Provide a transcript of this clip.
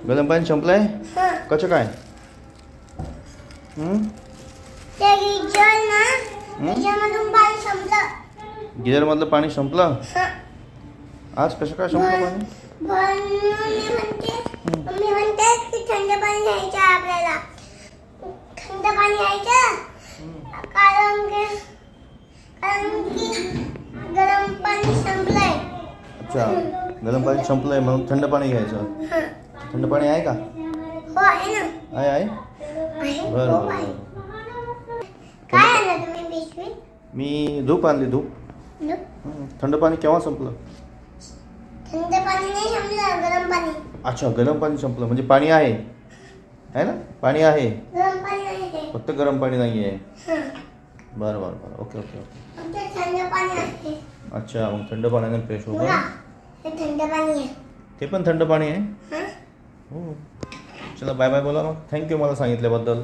गरम पाणी संपलंय? कसं काय? गिझर मधलं पाणी संपलं? आज कसं काय संपलं पाणी? मम्मी म्हणते की थंड पाणी घ्यायचं आपल्याला. थंड पाणी घ्यायचं कारण की गरम पाणी संपलंय. अच्छा, गरम पाणी संपलंय म्हणून थंड पाणी घ्यायचं. थंड पाणी आहे का? हो आहे ना. आहे. बरं. काय आणलं तुम्ही पिशवीत? मी धूप आणली. धूप. थंड पाणी केव्हा संपलं? थंड पाणी नाही संपलं, गरम पाणी. अच्छा, गरम पाणी संपलं म्हणजे पाणी आहे ना? पाणी आहे, गरम पाणी आहे, फक्त गरम पाणी नाही आहे. बरं. ओके. थंड पाणी आहे. अच्छा, मग थंड पाण्याने फ्रेश होतं. हे थंड पाणी आहे. ते पण थंड पाणी आहे. हो. चला बाय बाय बोला मग. थँक्यू मला सांगितल्याबद्दल.